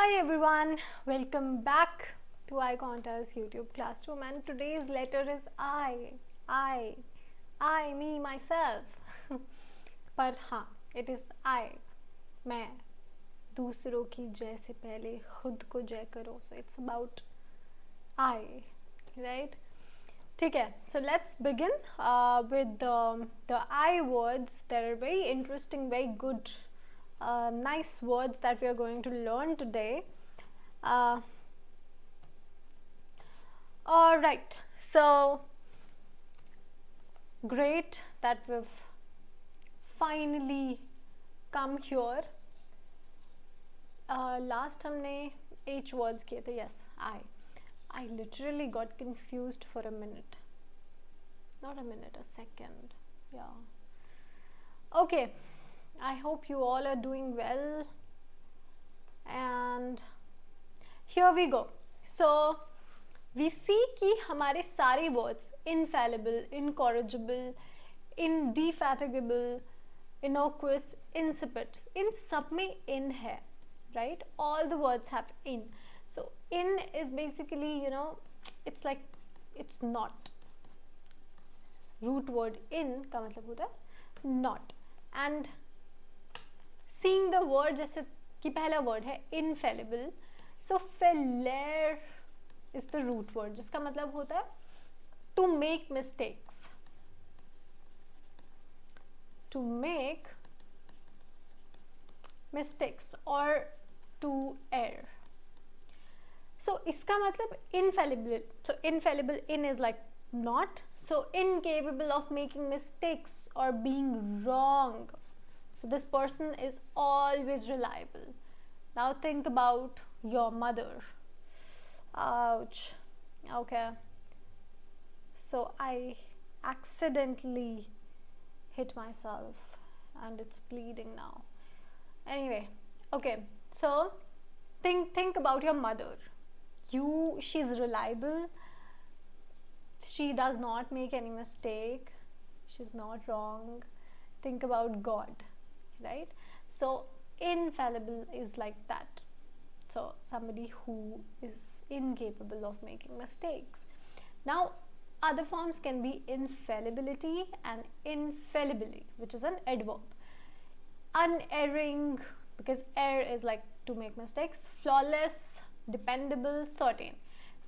Hi everyone, welcome back to iConta's YouTube classroom, and today's letter is I, me, myself. पर हाँ, it is I, मैं, दूसरों की जय से पहले खुद को जय करो. So it's about I, right? ठीक है, so let's begin with the I words. There are very interesting, very good, nice words that we are going to learn today. All right, so great that we've finally come here. Last हमने H words किए थे. Yes, I literally got confused for a minute. Not a minute, a second. Yeah. Okay, I hope you all are doing well. And here we go. So we see कि हमारे सारे words infallible, incorrigible, indefatigable, innocuous, insipid, इन सब में in है, right? All the words have in. So in is basically, it's like it's not. Root word in का मतलब होता है not. And seeing the word जैसे कि पहला word है infallible, so failure is the root word जिसका मतलब होता है to make mistakes, or to err. So इसका मतलब infallible. So infallible in is like not, so incapable of making mistakes or being wrong. So this person is always reliable. Now think about your mother. Ouch. Okay, so I accidentally hit myself and it's bleeding now. Anyway, okay, so think about your mother. She's reliable, she does not make any mistake, she's not wrong. Think about God, right? So infallible is like that. So somebody who is incapable of making mistakes. Now other forms can be infallibility and infallibly, which is an adverb. Unerring, because err is like to make mistakes. Flawless, dependable, certain.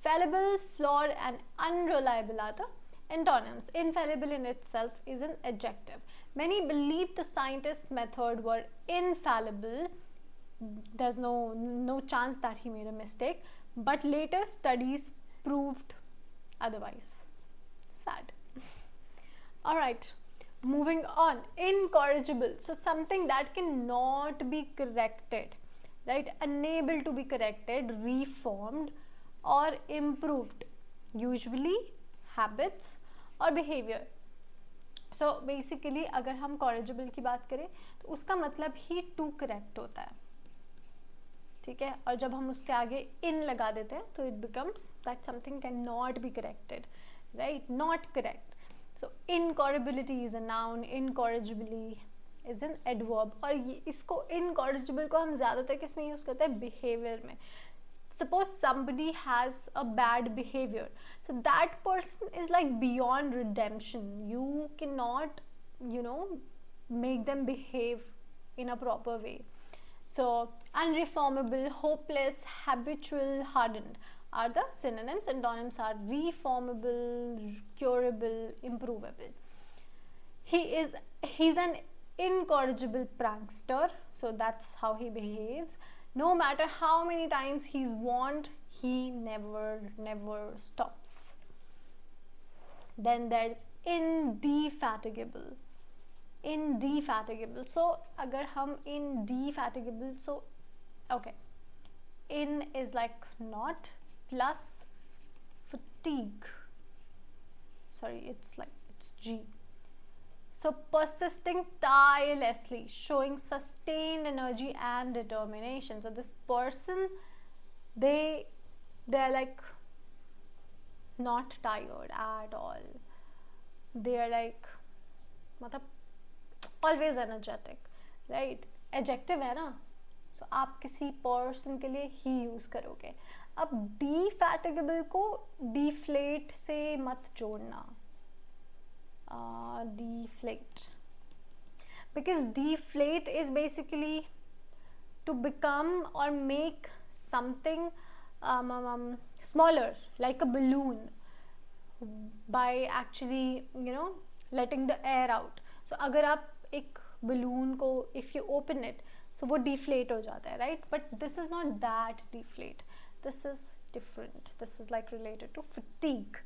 Fallible, flawed and unreliable are the antonyms. Infallible in itself is an adjective. Many believe the scientist's method were infallible. There's no chance that he made a mistake, but later studies proved otherwise. Sad. All right, moving on. Incorrigible, so something that cannot be corrected, right? Unable to be corrected, reformed or improved, usually habits or behavior. So basically अगर हम corrigible की बात करें तो उसका मतलब ही to correct होता है, ठीक है? और जब हम उसके आगे in लगा देते हैं तो it becomes that something cannot be corrected, right? Not correct. So incorrigibility is a noun, incorrigibly is an adverb. और इसको incorrigible को हम ज़्यादातर किस में यूज़ करते हैं? Behavior में. Suppose somebody has a bad behavior, so that person is like beyond redemption. You cannot, make them behave in a proper way. So unreformable, hopeless, habitual, hardened are the synonyms. Antonyms are reformable, curable, improvable. He's an incorrigible prankster, so that's how he behaves. No matter how many times he's warned, he never stops. Then there's indefatigable. So अगर हम indefatigable, so okay, in is like not plus fatigue. Sorry, it's G. So persisting tirelessly, showing sustained energy and determination. So this person, they're like not tired at all. They're like always energetic, right? Adjective है ना? सो आप किसी person के लिए ही use करोगे. अब डिफैटिगेबल को deflate से मत जोड़ना. Deflate, because deflate is basically to become or make something smaller, like a balloon, by actually letting the air out. So अगर आप एक balloon को if you open it, so वो deflate हो जाता है, right? But this is not that deflate. This is different. This is like related to fatigue.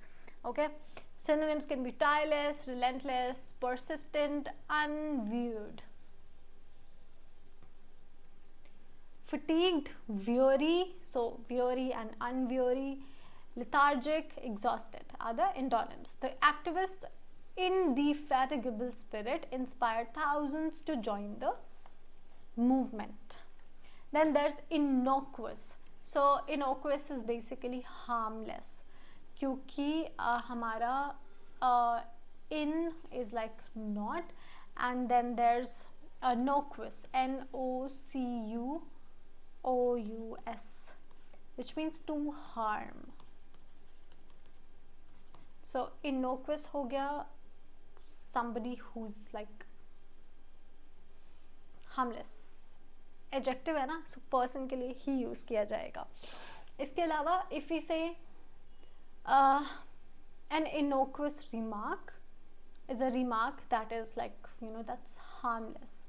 Okay. Synonyms can be tireless, relentless, persistent, unwearied. Fatigued, weary, so weary and unweary, lethargic, exhausted are the antonyms. The activist indefatigable spirit inspired thousands to join the movement. Then there's innocuous. So innocuous is basically harmless. क्योंकि हमारा in is like not, and then there's innocuous, N-O-C-U-O-U-S, which means to harm. So innocuous हो गया somebody who's like harmless. Adjective है ना, so person के लिए ही use किया जाएगा. इसके अलावा if we say an innocuous remark is a remark that is like that's harmless,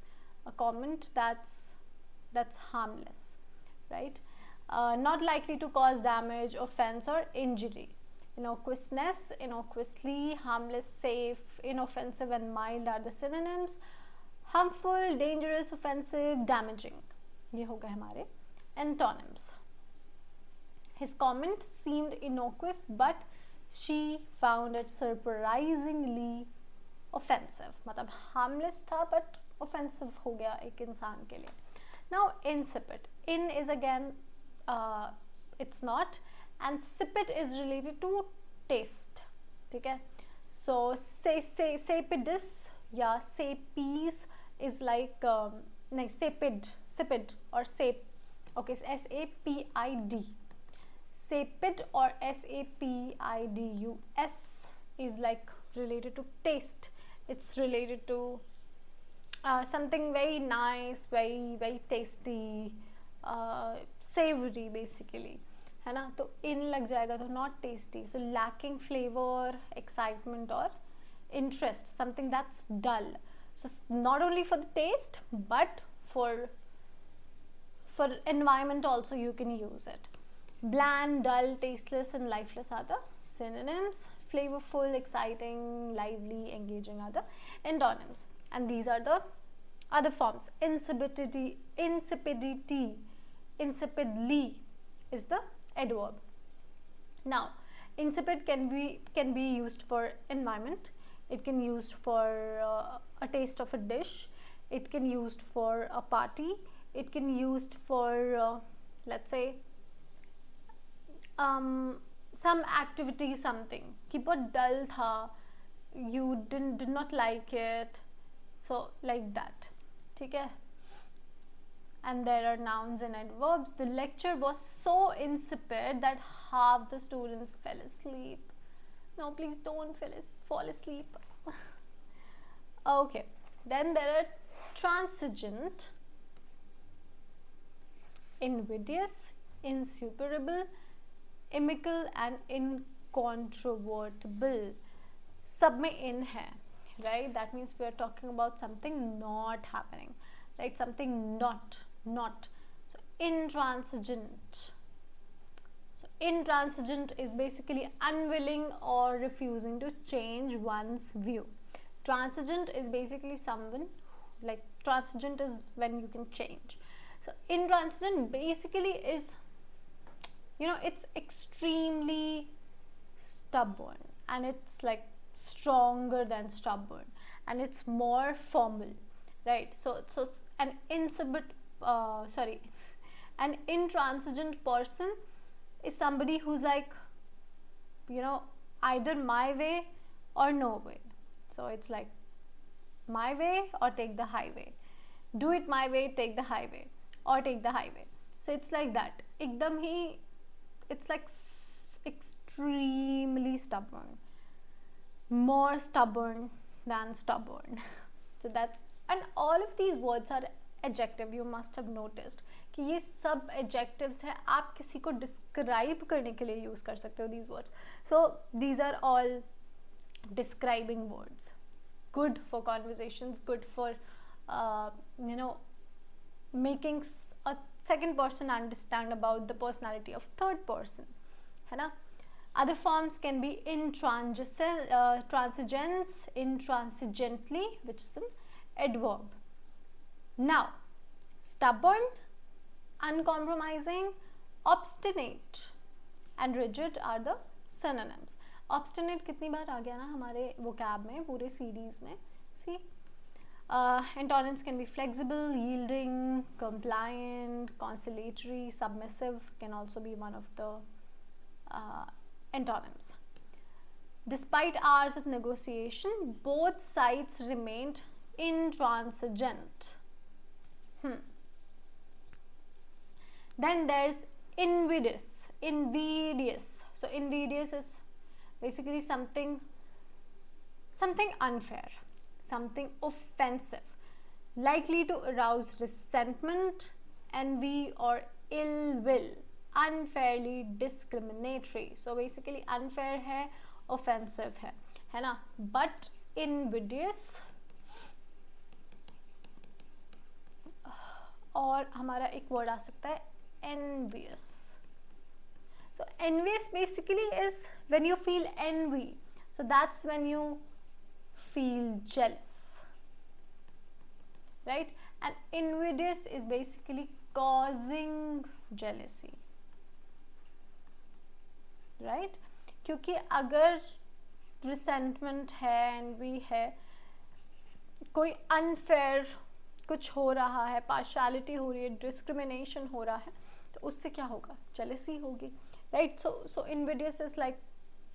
a comment that's harmless, right? Not likely to cause damage, offense or injury. Innocuousness, innocuously, harmless, safe, inoffensive and mild are the synonyms. Harmful, dangerous, offensive, damaging, ये हो गए हमारे antonyms. His comment seemed innocuous, but she found it surprisingly offensive. मतलब harmless था, but offensive हो गया एक इंसान के लिए. Now insipid. In is again it's not, and sipid is related to taste. ठीक है? So sapidus या sapes is like नहीं sapid or sap. Okay, S-A-P-I-D. Sapid or S-A-P-I-D-U-S is like related to taste. It's related to something very nice, very tasty, savory basically, है ना? तो in लग जाएगा तो not tasty. So lacking flavor, excitement or interest, something that's dull. So not only for the taste but for environment also you can use it. Bland, dull, tasteless and lifeless are the synonyms. Flavorful, exciting, lively, engaging are the antonyms. And these are the other forms. Insipidity, insipidly is the adverb. Now, insipid can be used for environment. It can be used for a taste of a dish. It can be used for a party. It can be used for let's say some activity, something कि बहुत dull था, you did not like it, so like that. ठीक है? And there are nouns and adverbs. The lecture was so insipid that half the students fell asleep. No, please don't fall asleep. Okay, then there are transigent, invidious, insuperable, inimical and incontrovertible. सब में in है, right? That means we are talking about something not happening, right? Something not. So intransigent. So intransigent is basically unwilling or refusing to change one's view. Transigent is basically someone, like transigent is when you can change. So intransigent basically is, it's extremely stubborn, and it's like stronger than stubborn, and it's more formal, right? So an an intransigent person is somebody who's like, either my way or no way. So it's like my way or take the highway. Do it my way, take the highway. or take the highway. So it's like that. Ekdam hi, it's like extremely stubborn, more stubborn than stubborn. So that's, and all of these words are adjective. You must have noticed कि ये सब adjectives है, आप किसी को describe करने के लिए use कर सकते हो these words. So these are all describing words, good for conversations, good for you know, making a second person understand about the personality of third person, है ना. Other forms can be intransigence, intransigently, which is an adverb. Now, stubborn, uncompromising, obstinate and rigid are the synonyms. Obstinate कितनी बार आ गया ना हमारे vocab में, पूरे series में. See, antonyms can be flexible, yielding, compliant, conciliatory, submissive can also be one of the antonyms. Despite hours of negotiation, both sides remained intransigent. Then there's invidious. So invidious is basically something unfair, something offensive, likely to arouse resentment, envy or ill will, unfairly discriminatory. So basically unfair है, offensive है ना. But invidious, और हमारा एक word आ सकता है envious. So envious basically is when you feel envy. So that's when you feel jealous, right? And invidious is basically causing jealousy, right? क्योंकि अगर resentment है, envy है, कोई unfair कुछ हो रहा है, partiality हो रही है, discrimination हो रहा है, तो उससे क्या होगा? jealousy होगी, right? So invidious is like,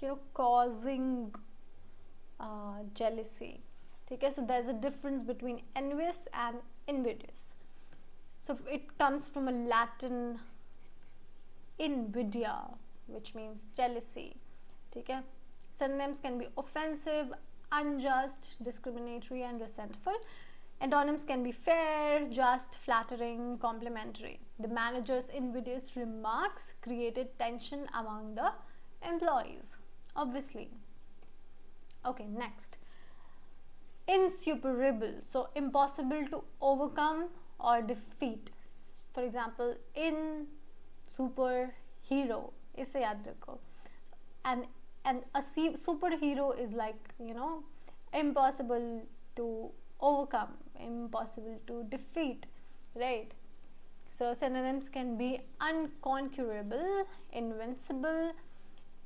you know, causing jealousy. ठीक है? So there's a difference between envious and invidious. So it comes from a Latin invidia, which means jealousy. ठीक है? Synonyms can be offensive, unjust, discriminatory and resentful. Antonyms can be fair, just, flattering, complimentary. The manager's invidious remarks created tension among the employees, obviously. Okay, next. Insuperable. So impossible to overcome or defeat. For example, in superhero. इसे याद रखो. And a superhero is like, you know, impossible to overcome, impossible to defeat, right? So synonyms can be unconquerable, invincible,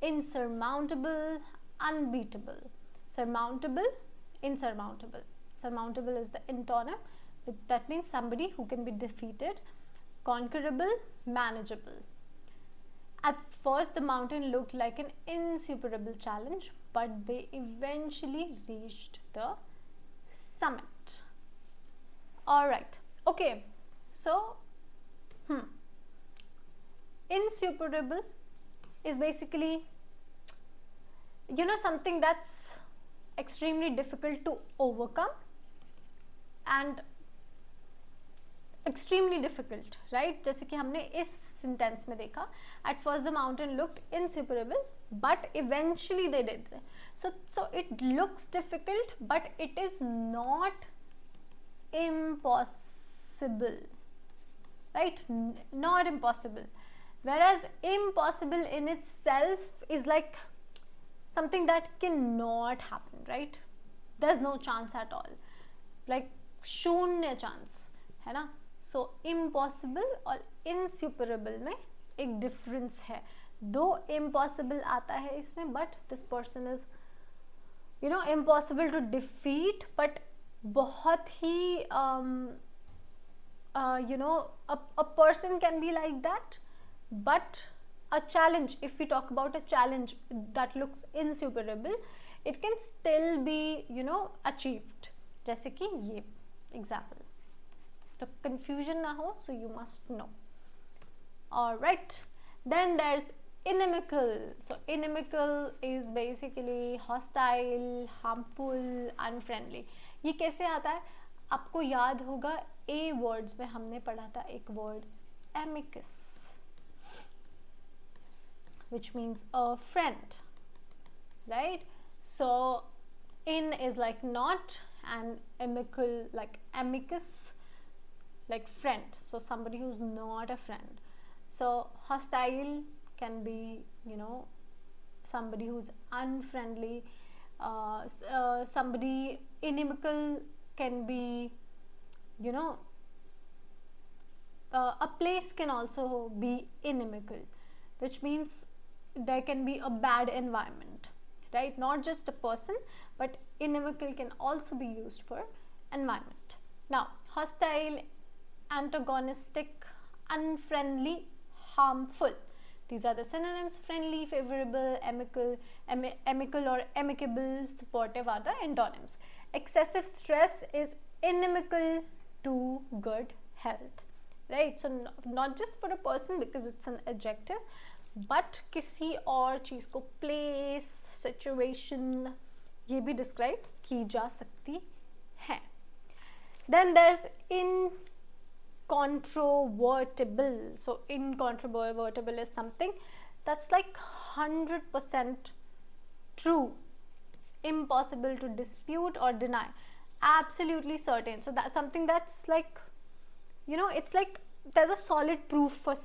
insurmountable, unbeatable. Surmountable, insurmountable. Surmountable is the antonym. That means somebody who can be defeated. Conquerable, manageable. At first, the mountain looked like an insuperable challenge, but they eventually reached the summit. Alright, okay, so insuperable is basically, you know, something that's extremely difficult to overcome and extremely difficult, right? जैसे कि हमने इस sentence में देखा, at first the mountain looked insuperable, but eventually they did. So it looks difficult, but it is not impossible, right? Not impossible. Whereas impossible in itself is like something that cannot happen, right? There's no chance at all, like शून्य chance, है ना? So impossible और insuperable में एक difference है. Though impossible आता है इसमें, but this person is, you know, impossible to defeat, but बहुत ही you know, a person can be like that, but a challenge, if we talk about a challenge that looks insuperable, it can still be, you know, achieved. जैसे कि ये example. तो confusion ना हो, so you must know. Alright, then there's inimical. So inimical is basically hostile, harmful, unfriendly. ये कैसे आता है? आपको याद होगा A words में हमने पढ़ा था एक word amicus, which means a friend, right? So in is like not, and amicus like amicus, like friend. So somebody who's not a friend. So hostile can be, you know, somebody who's unfriendly. Somebody inimical can be, you know, a place can also be inimical, which means there can be a bad environment, right? Not just a person, but inimical can also be used for environment. Now, hostile, antagonistic, unfriendly, harmful. These are the synonyms. Friendly, favorable, amicable or amicable, supportive are the antonyms. Excessive stress is inimical to good health, right? So not just for a person because it's an adjective, but किसी और चीज़ को place, situation ये भी describe की जा सकती है. Then there's incontrovertible. So incontrovertible is something that's like 100% true, impossible to dispute or deny, absolutely certain. So that's something that's like, you know, it's like there's a solid proof for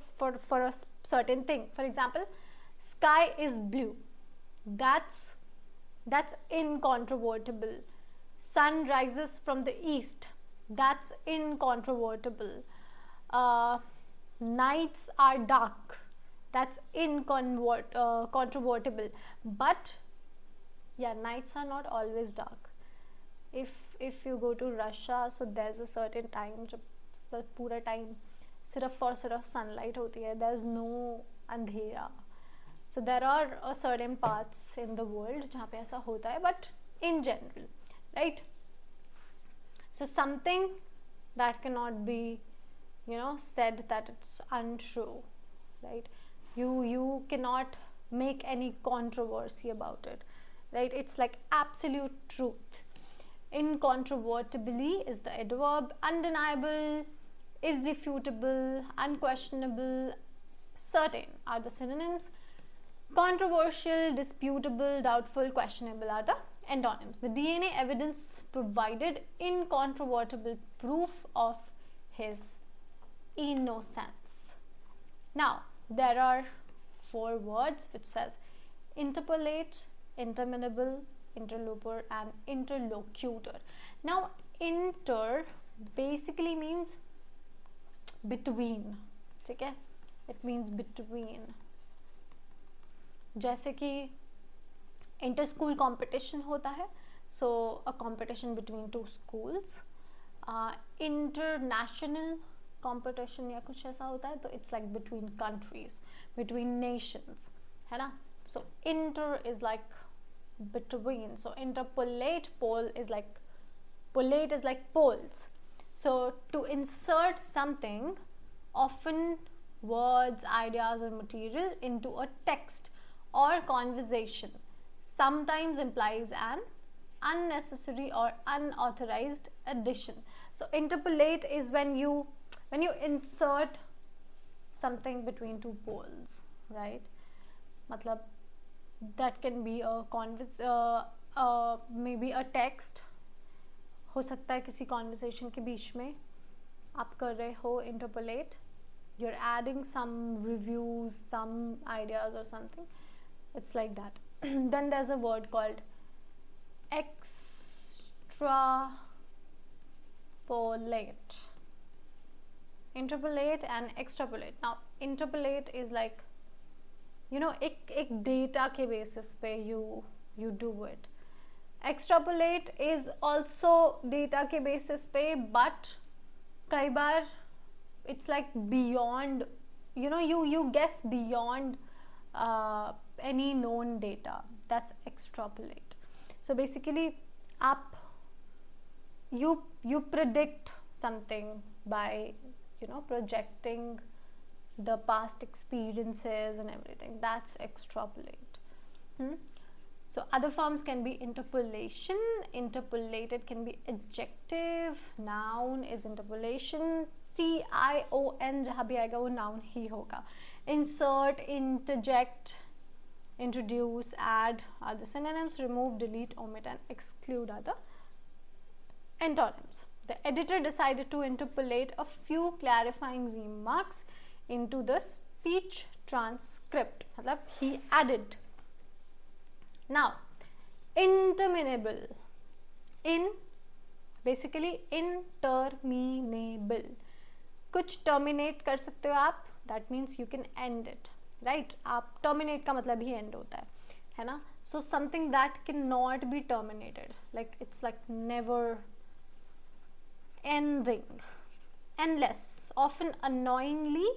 a certain thing. For example, sky is blue. That's incontrovertible. Sun rises from the east. That's incontrovertible. Nights are dark. That's incontrovertible. But yeah, nights are not always dark. If you go to Russia, so there's a certain time जब पूरा time सिर्फ और सिर्फ sunlight होती है. There's no अंधेरा. So there are certain parts in the world जहाँ पे ऐसा होता है, but in general, right? So something that cannot be, you know, said that it's untrue, right? You cannot make any controversy about it, right? It's like absolute truth. Incontrovertibly is the adverb. Undeniable, irrefutable, unquestionable, certain are the synonyms. Controversial, disputable, doubtful, questionable are the antonyms. The DNA evidence provided incontrovertible proof of his innocence. Now, there are 4 words which says interpolate, interminable, interloper and interlocutor. Now, inter basically means between, ठीक है? It means between. जैसे कि inter school competition होता है, so a competition between 2 schools. International competition या कुछ ऐसा होता है तो it's like between countries, between nations, है ना? So inter is like between. So interpolate, pole is like, polate is like poles. So to insert something, often words, ideas or material into a text or conversation, sometimes implies an unnecessary or unauthorized addition. So interpolate is when you insert something between 2 poles, right? मतलब that can be a maybe a text हो सकता है किसी conversation के बीच में आप कर रहे हो interpolate, you're adding some reviews, some ideas or something. It's like that. Then there's a word called extrapolate. Interpolate and extrapolate. Now interpolate is like, you know, एक data के basis पे you do it. Extrapolate is also data के basis पे, but कई बार it's like beyond, you know, you guess beyond any known data. That's extrapolate. So basically आप you predict something by, projecting the past experiences and everything. That's extrapolate. So other forms can be interpolation. Interpolated can be adjective. Noun is interpolation. tion जहाँ भी आएगा वो noun ही होगा. Insert, interject, introduce, add are the synonyms. Remove, delete, omit and exclude are the antonyms. The editor decided to interpolate a few clarifying remarks into the speech transcript. मतलब he added. Now, interminable. Basically interminable. कुछ terminate कर सकते हो आप. That means you can end it, right? आप terminate का मतलब ही end होता है ना? So something that cannot be terminated, like it's like never ending, endless, often annoyingly,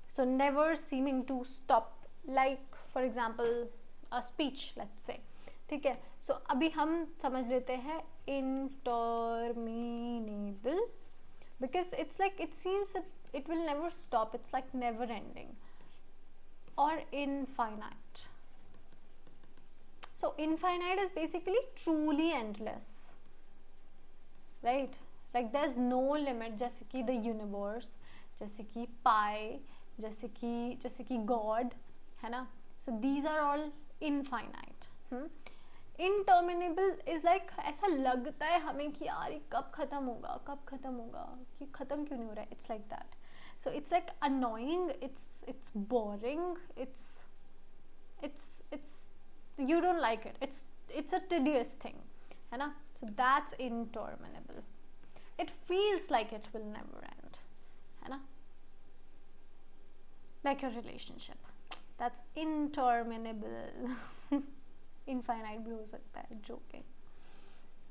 so never seeming to stop. Like for example a speech, let's say. ठीक है, so अभी हम समझ लेते हैं interminable, because it's like it seems that it will never stop, it's like never ending. Or infinite. So infinite is basically truly endless, right? Like there's no limit, जैसे कि the universe, जैसे कि pi, जैसे कि God, है ना? So these are all infinite. Interminable is like ऐसा लगता है हमें कि यार ये कब खत्म होगा, ये खत्म क्यों नहीं हो रहा है? It's like that. So it's like annoying, it's boring, it's you don't like it. It's a tedious thing, है ना? So that's interminable. It feels like it will never end, है ना? Like your relationship, that's interminable. Infinite भी हो सकता है, joking.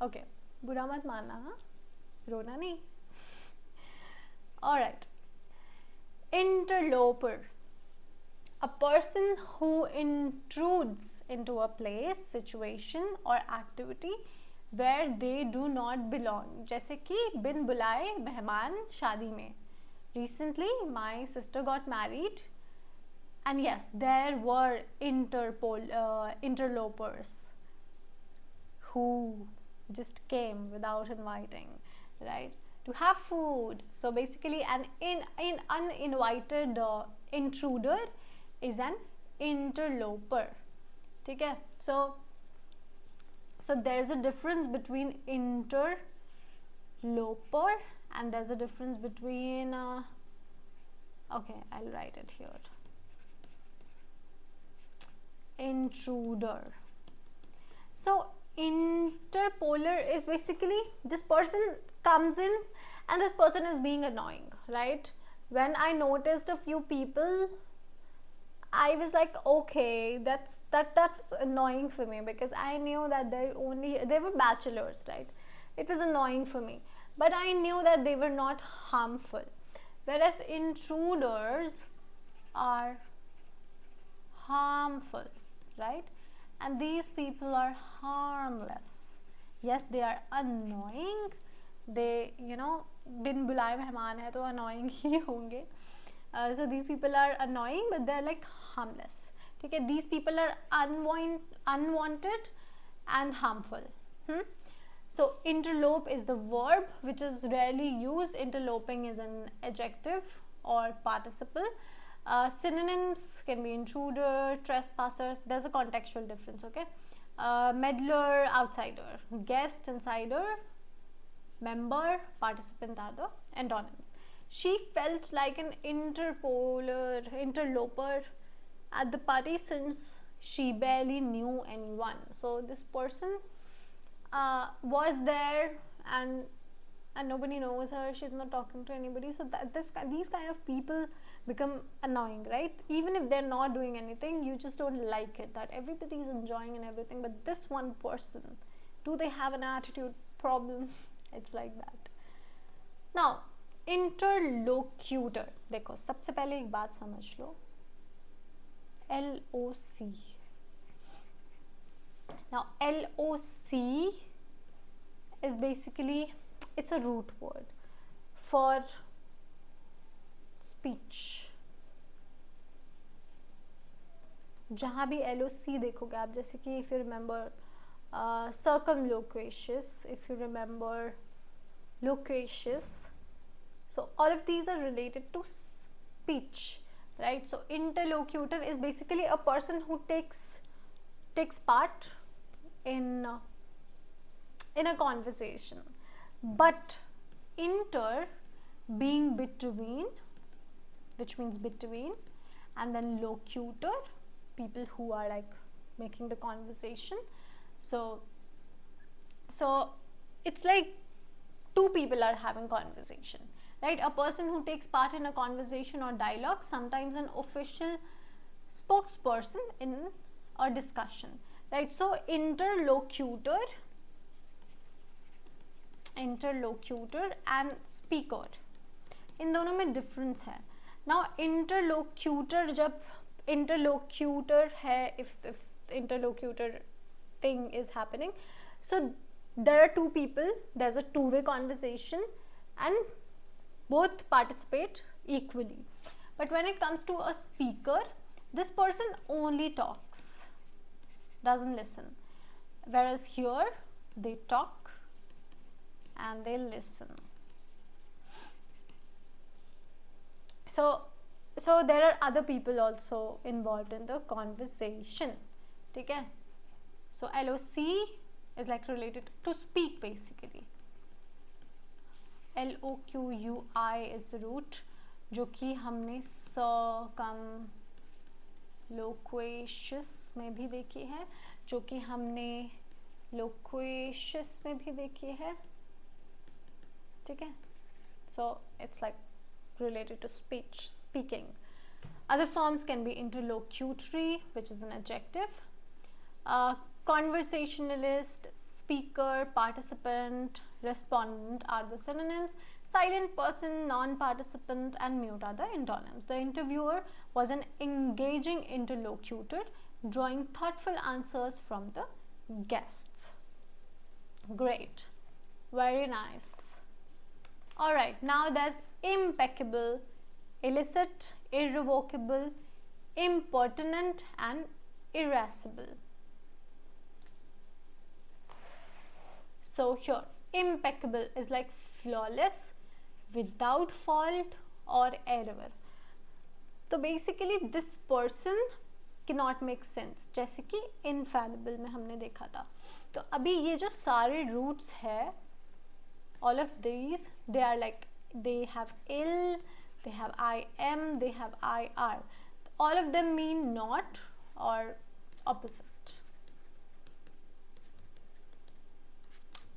Okay, बुरा मत मानना, हाँ? रोना नहीं. Alright. Interloper. A person who intrudes into a place, situation or activity where they do not belong. जैसे कि बिन बुलाए मेहमान शादी में. Recently, my sister got married, and yes, there were interlopers who just came without inviting, right? To have food. So basically, an uninvited intruder is an interloper. ठीक है? So there's a difference between interloper and there's a difference between okay, I'll write it here. Intruder. So interpolar is basically this person comes in and this person is being annoying, right? When I noticed a few people, I was like, okay, that's annoying for me, because I knew that they were bachelors, right? It was annoying for me, but I knew that they were not harmful, whereas intruders are harmful, right? And these people are harmless. Yes, they are annoying. They, bin bulaye mehman hai to annoying hi honge. So these people are annoying, but they're like harmless. Okay, these people are unwanted and harmful. So interlope is the verb, which is rarely used. Interloping is an adjective or participle. Synonyms can be intruder, trespasser. There's a contextual difference, okay? Meddler, outsider. Guest, insider. Member, participant are the antonyms. She felt like an interloper at the party since she barely knew anyone. So this person was there and nobody knows her. She's not talking to anybody. So these kind of people become annoying, right? Even if they're not doing anything, you just don't like it, that everybody's enjoying and everything, but this one person, do they have an attitude problem? It's like that. Now interlocutor. देखो सबसे पहले एक बात समझ लो, LOC. Now LOC is basically, it's a root word. for speech. जहाँ भी LOC देखोगे आप, जैसे कि if you remember circumloquacious, if you remember loquacious, so all of these are related to speech, right? So interlocutor is basically a person who takes part in a conversation, but inter being between, which means between, and then locutor, people who are like making the conversation. So it's like two people are having conversation, right? A person who takes part in a conversation or dialogue, sometimes an official spokesperson in a discussion, right? So interlocutor and speaker, इन दोनों में difference है. Now interlocutor, जब interlocutor है, if interlocutor thing is happening, so there are two people, there's a two-way conversation and both participate equally. But when it comes to a speaker, this person only talks, doesn't listen, whereas here they talk and they listen. So there are other people also involved in the conversation. Okay? So LOC is like related to speak basically. LOQUI is the root, जो कि हमने circumloquacious में भी देखी है, जो कि हमने loquacious में भी देखी है. ठीक है? So it's like related to speaking. Other forms can be interlocutory, which is an adjective, conversationalist, speaker, participant, respondent are the synonyms. Silent person, non-participant and mute are the antonyms. The interviewer was an engaging interlocutor, drawing thoughtful answers from the guests. Great, very nice. Alright, now there's impeccable, illicit, irrevocable, impertinent and irascible. So here, impeccable is like flawless, without fault or error. So basically this person cannot make sense, जैसे कि infallible में हमने देखा था. तो अभी ये जो सारे roots है, all of these, they are like, they have ill, they have im, they have ir. All of them mean not or opposite.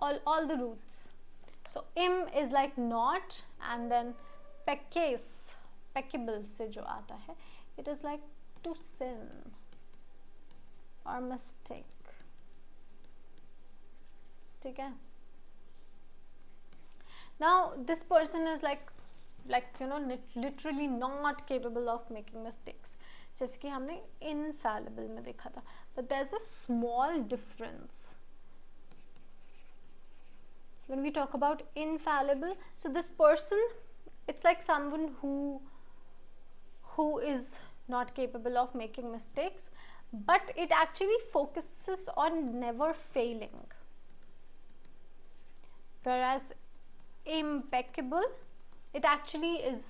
All the roots. So im is like not, and then peccable से जो आता है, it is like to sin or mistake. ठीक है? Now this person is like you know, literally not capable of making mistakes, जैसे कि हमने infallible में देखा था. But there's a small difference when we talk about infallible. So this person, it's like someone who is not capable of making mistakes, but it actually focuses on never failing. Whereas impeccable, it actually is,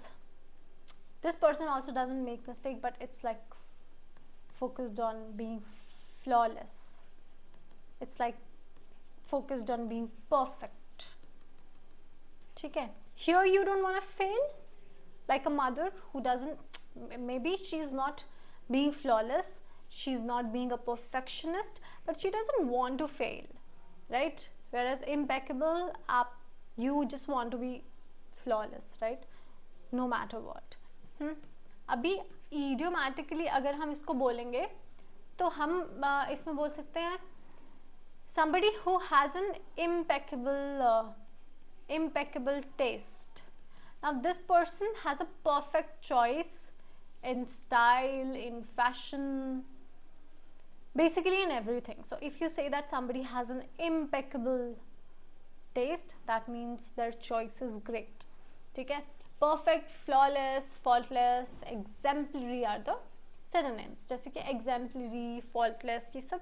this person also doesn't make mistake, but it's like focused on being flawless. It's like focused on being perfect. ठीक है? Here you don't want to fail, like a mother who doesn't, maybe she's not being flawless, she's not being a perfectionist, but she doesn't want to fail, right? Whereas impeccable, you just want to be flawless, right? No matter what. अभी idiomatically अगर हम इसको बोलेंगे तो हम इसमें बोल सकते हैं somebody who has an impeccable taste. Now this person has a perfect choice in style, in fashion, basically in everything. So if you say that somebody has an impeccable taste, that means their choice is great. ठीक है. Perfect, flawless, faultless, exemplary are the synonyms. जैसे कि exemplary, faultless, ये सब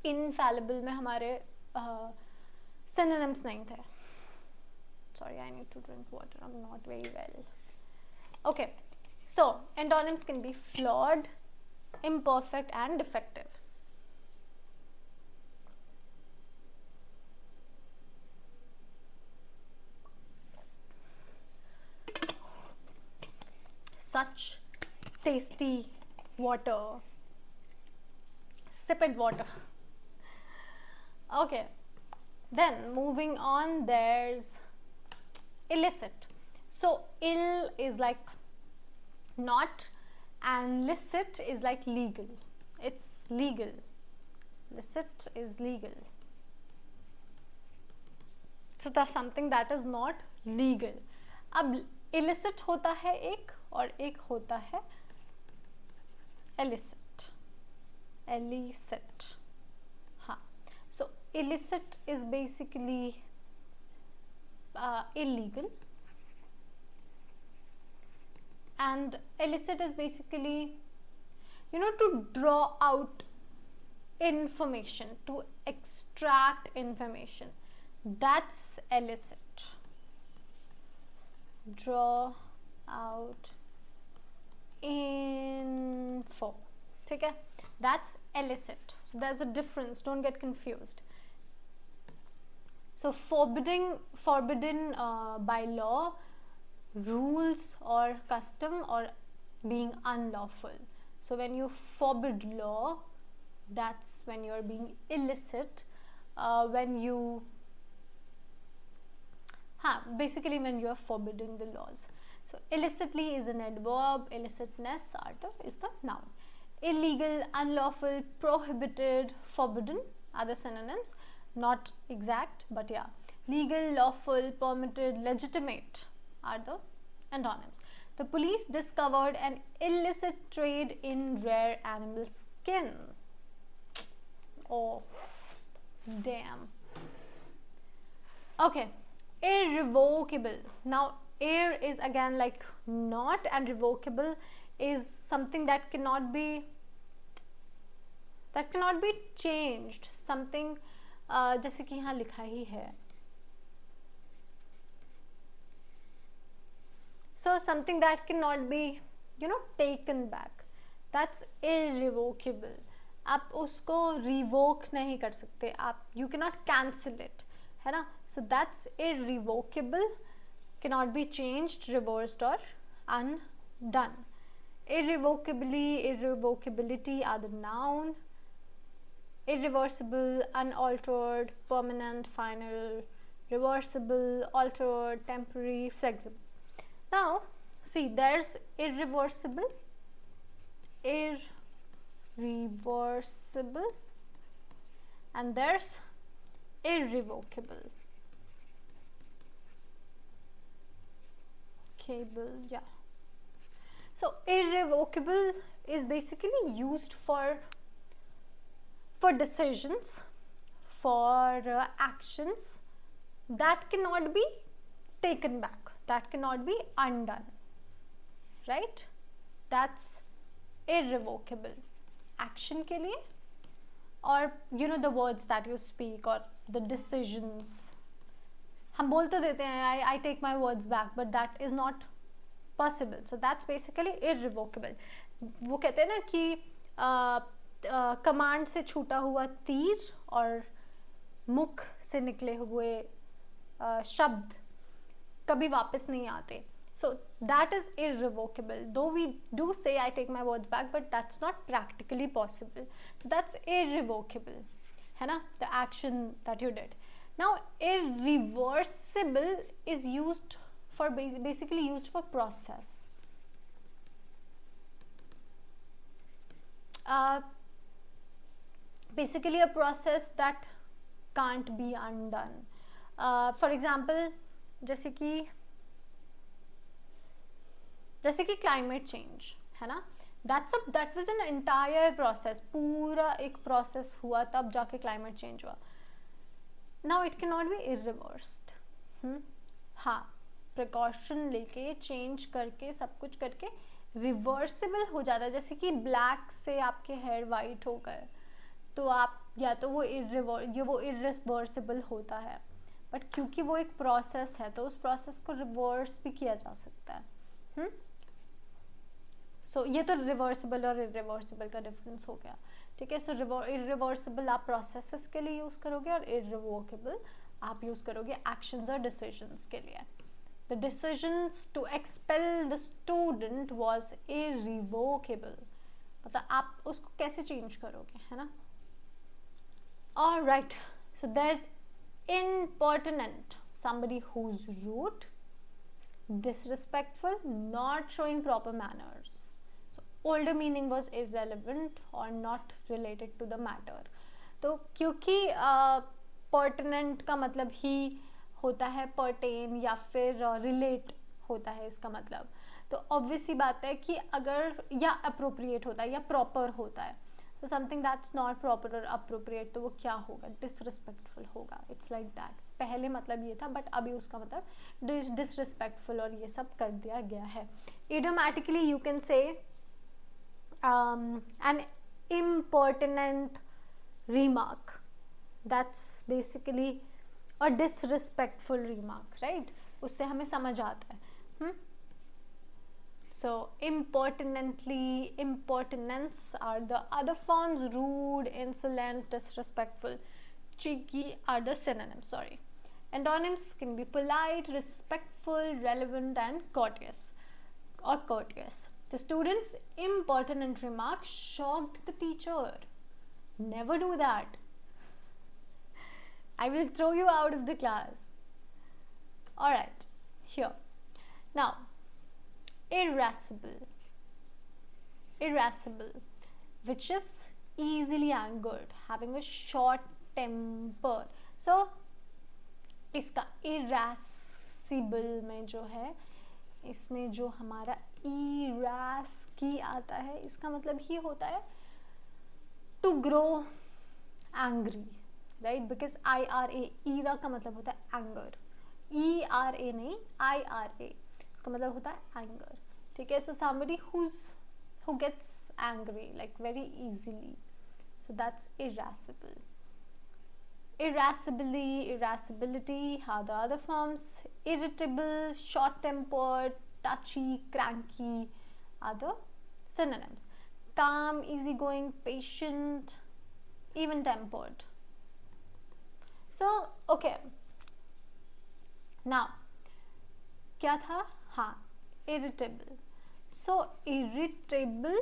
infallible में हमारे synonyms नहीं थे. Sorry, I need to drink water. I'm not very well. Okay, so antonyms can be flawed, imperfect, and defective. Such tasty water. Sip it water. Okay, then moving on, there's illicit. So ill is like not, and licit is like legal. It's legal. Licit is legal. So that's something that is not legal. अब illicit होता है एक, और एक होता है illicit. Illicit. हाँ. So illicit is basically illegal, and illicit is basically, you know, to draw out information, to extract information. That's illicit. Draw out info. ठीक है? That's illicit. So there's a difference. Don't get confused. So forbidden by law, rules or custom, or being unlawful. So when you forbid law, that's when you're being illicit. When you basically when you are forbidding the laws. So illicitly is an adverb, illicitness is the noun. Illegal, unlawful, prohibited, forbidden are the synonyms. Not exact, but yeah. Legal, lawful, permitted, legitimate are the antonyms. The police discovered an illicit trade in rare animal skin. Oh, damn. Okay, irrevocable. Now, ir is again like not, and revocable is something that cannot be changed. Something जैसे कि यहाँ लिखा ही है. So something that cannot be, you know, taken back. That's irrevocable. आप उसको revoke नहीं कर सकते. You cannot cancel it, है ना? So that's irrevocable, cannot be changed, reversed, or undone. Irrevocably, irrevocability are the noun. Irreversible, unaltered, permanent, final, reversible, altered, temporary, flexible. Now, see, there's irreversible, and there's irrevocable. Yeah. So irrevocable is basically used for decisions, for actions that cannot be taken back, that cannot be undone, right? That's irrevocable. Action के लिए, or you know, the words that you speak, or the decisions. हम बोल तो देते हैं, I take my words back, but that is not possible. So that's basically irrevocable. वो कहते हैं ना कि कमांड से छूटा हुआ तीर और मुख से निकले हुए शब्द कभी वापस नहीं आते. So that is irrevocable. Though we do say I take my words back, but that's not practically possible. So that's irrevocable, है ना? The action that you did. Now irreversible is used for basically used for process. Basically a process that can't be undone. For example, जैसे कि climate change, है ना? that was an entire process. पूरा एक process हुआ तब जाके climate change हुआ. Now it cannot be irreversed. हाँ, प्रिकॉशन लेके चेंज करके सब कुछ करके रिवर्सिबल हो जाता है. जैसे कि ब्लैक से आपके हेयर वाइट हो गए तो आप या तो वो इरिवर्सिबल होता है, बट क्योंकि वो एक प्रोसेस है तो उस प्रोसेस को रिवर्स भी किया जा सकता है. सो ये तो रिवर्सिबल और इरिवर्सिबल का डिफरेंस हो गया. ठीक है. सो इरिवर्सिबल आप प्रोसेसेस के लिए यूज करोगे और इरिवोकेबल आप यूज करोगे एक्शंस और डिसीजंस के लिए. The decisions to expel the student was irrevocable. मतलब आप उसको कैसे चेंज करोगे, है ना. All right. So there's impertinent, somebody who's rude, disrespectful, not showing proper manners. So older meaning was irrelevant or not related to the matter. तो क्योंकि pertinent का मतलब ही होता है पर्टेन या फिर रिलेट होता है इसका मतलब, तो ऑब्वियस सी बात है कि अगर या अप्रोप्रिएट होता है या प्रॉपर होता है, तो समथिंग दैट्स नॉट प्रॉपर और अप्रोप्रिएट तो वो क्या होगा, डिसरिस्पेक्टफुल होगा. It's like that. पहले मतलब ये था बट अभी उसका मतलब डिसरिस्पेक्टफुल और ये सब कर दिया गया है. Idiomatically you can say an impertinent remark, that's basically और डिसरिस्पेक्टफुल रिमार्क, राइट. उससे हमें समझ आता है. So impertinently, impertinence are the other forms. Rude, insolent, disrespectful, cheeky are the synonyms. Sorry. Antonyms can be polite, respectful, relevant, and courteous or courteous. The student's impertinent remark shocked the teacher. Never do that. I will throw you out of the class. Alright, here. Now, irascible. Irascible, which is easily angered, having a short temper. So, इसका irascible में जो है, इसमें जो हमारा iras की आता है, इसका मतलब ही होता है to grow angry. Right, because IRA, IRA का मतलब होता है एंगर. ERA नहीं, IRA, इसका मतलब होता है एंगर. ठीक है. सो somebody who gets angry like very easily, so that's irascible. Irascibly, irascibility are the other forms. Irritable, short-tempered, touchy, cranky are the synonyms. Calm, easygoing, patient, even-tempered. So, okay. Now, क्या था? हाँ, irritable. So, irritable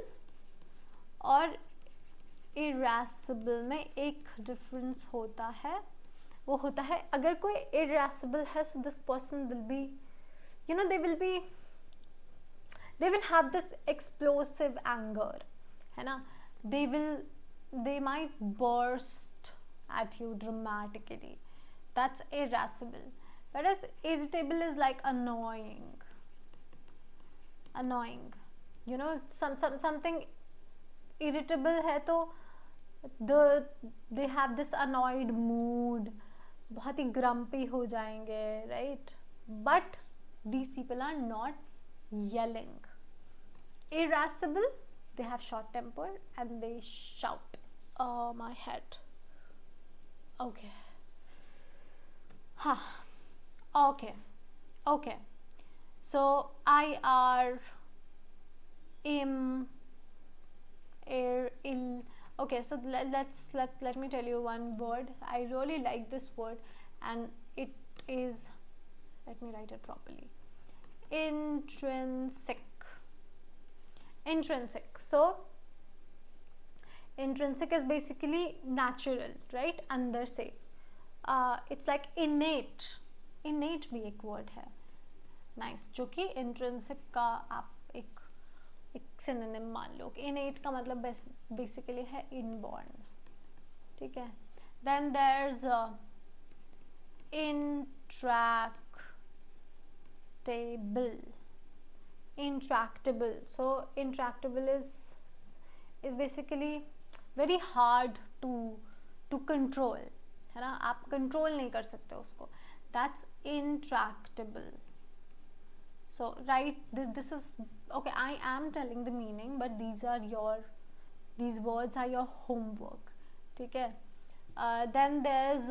और irascible में एक difference होता है. वो होता है अगर कोई irascible है, so this person will be, you know, they will have this explosive anger, है ना. They might burst at you dramatically. That's irascible. Whereas irritable is like annoying. You know, something irritable है तो they have this annoyed mood, बहुत ही grumpy हो जाएंगे, right? But these people are not yelling. Irascible, they have short temper and they shout. Oh, my head. Okay. Okay. So ill. Okay, so let me tell you one word. I really like this word, and it is, let me write it properly, intrinsic. So intrinsic is basically natural, right? अंदर से. It's like innate भी एक word है. Nice. जो कि intrinsic का आप एक synonym मान लो. Innate का मतलब basically है inborn. ठीक है. Then there's intractable. So intractable is basically very hard to control, है ना. आप control नहीं कर सकते उसको. That's intractable. So write this is okay, I am telling the meaning, but these words are your homework. ठीक है. Then there's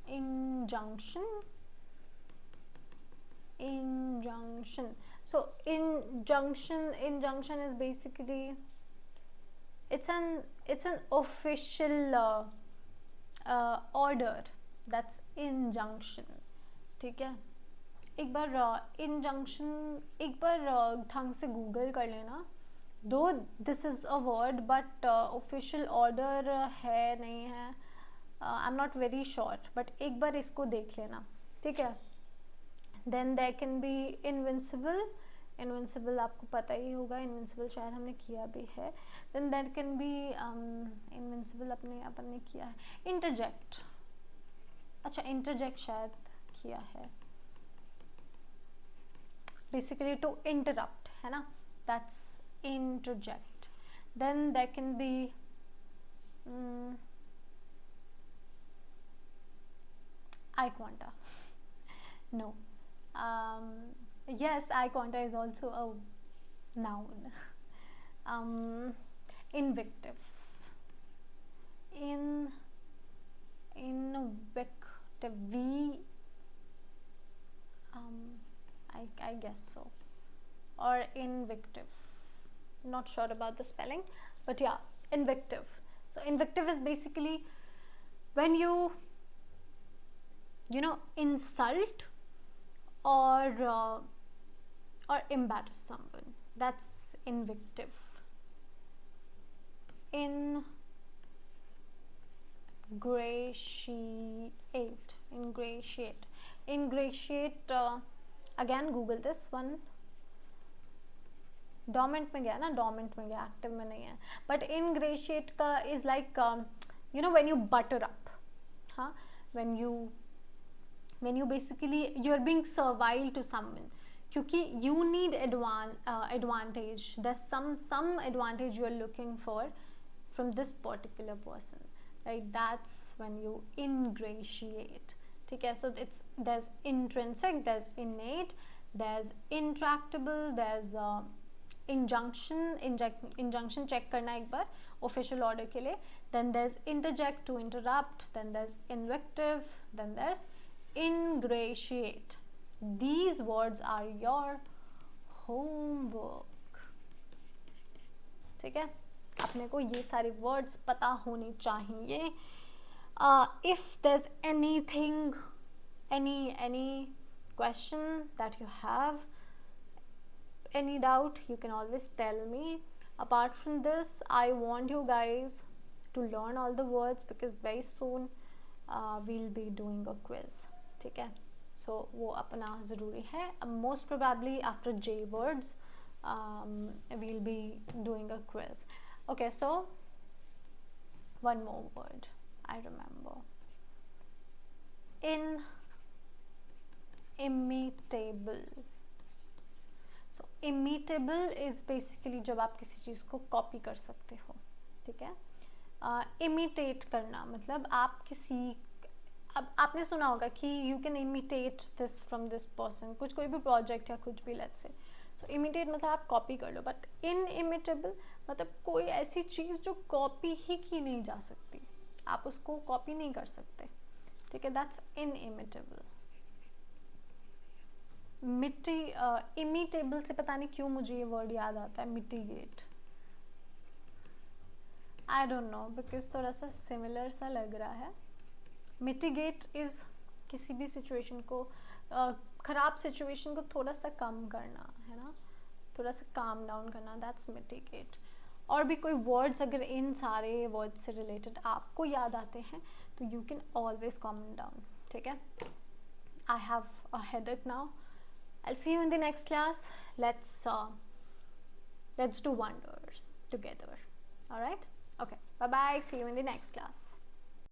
injunction. So injunction is basically it's an official order. That's injunction. ठीक है. एक बार injunction एक बार ढंग से Google कर लेना. Though this is a word but official order है नहीं है, I am not very sure, but एक बार इसको देख लेना. ठीक है. Then there can be invincible आपको पता ही होगा, इनविंसिबल शायद हमने किया भी है. Then there can be invincible अपन ने किया है. इंटरजेक्ट, अच्छा इंटरजेक्ट शायद किया है. बेसिकली टू इंटरप्ट है ना, that's interject. Then there can be eye quanta. No. Yes, eye quanta is also a noun. Invective. Invective. I guess so. Or invective. Not sure about the spelling, but yeah, invective. So invective is basically when you insult or embarrass someone. That's invective. Ingratiate. Again Google this one. डोमेंट में गया ना, डोमेंट में गया, active में नहीं है. But ingratiate का is like when you butter up. हाँ, when you basically you are being servile to someone, क्योंकि you need advantage. There some advantage you are looking for from this particular person, right. That's when you ingratiate. ठीक है. So it's there is intrinsic, there is innate, there is intractable, there is injunction check करना एक बार official order के लिए. Then there is interject to interrupt, then there is invective, then there is ingratiate. These words are your homework. ठीक है. अपने को ये सारे वर्ड्स पता होने चाहिए. If there's anything, any question that you have, any doubt, you can always tell me. Apart from this, I want you guys to learn all the words because very soon we'll be doing a quiz. ठीक है. So वो अपना ज़रूरी है. Most probably after J words we'll be doing a quiz. Okay, so one more word I remember. Inimitable. So imitable is basically जब आप किसी चीज़ को कॉपी कर सकते हो. ठीक है. इमिटेट करना मतलब आप किसी, अब आपने सुना होगा कि you can imitate this from this person, कुछ कोई भी प्रोजेक्ट या कुछ भी, लेट्स से. सो इमिटेट मतलब आप कॉपी कर लो. बट इनइमिटेबल मतलब कोई ऐसी चीज़ जो कॉपी ही की नहीं जा सकती, आप उसको कॉपी नहीं कर सकते. ठीक है. दैट्स इनइमिटेबल. इमिटेबल से पता नहीं क्यों मुझे ये वर्ड याद आता है, mitigate. I don't know, because थोड़ा सा सिमिलर सा लग रहा है. मिटिगेट इज़ किसी भी सिचुएशन को, ख़राब सिचुएशन को थोड़ा सा कम करना, है ना, थोड़ा सा काम डाउन करना. That's mitigate. और भी कोई वर्ड्स अगर इन सारे वर्ड्स से रिलेटेड आपको याद आते हैं तो you can always comment down. ठीक है. I have a headache now. I'll see you in the next class. Let's do wonders together. All right. Okay. Bye bye. See you in the next class.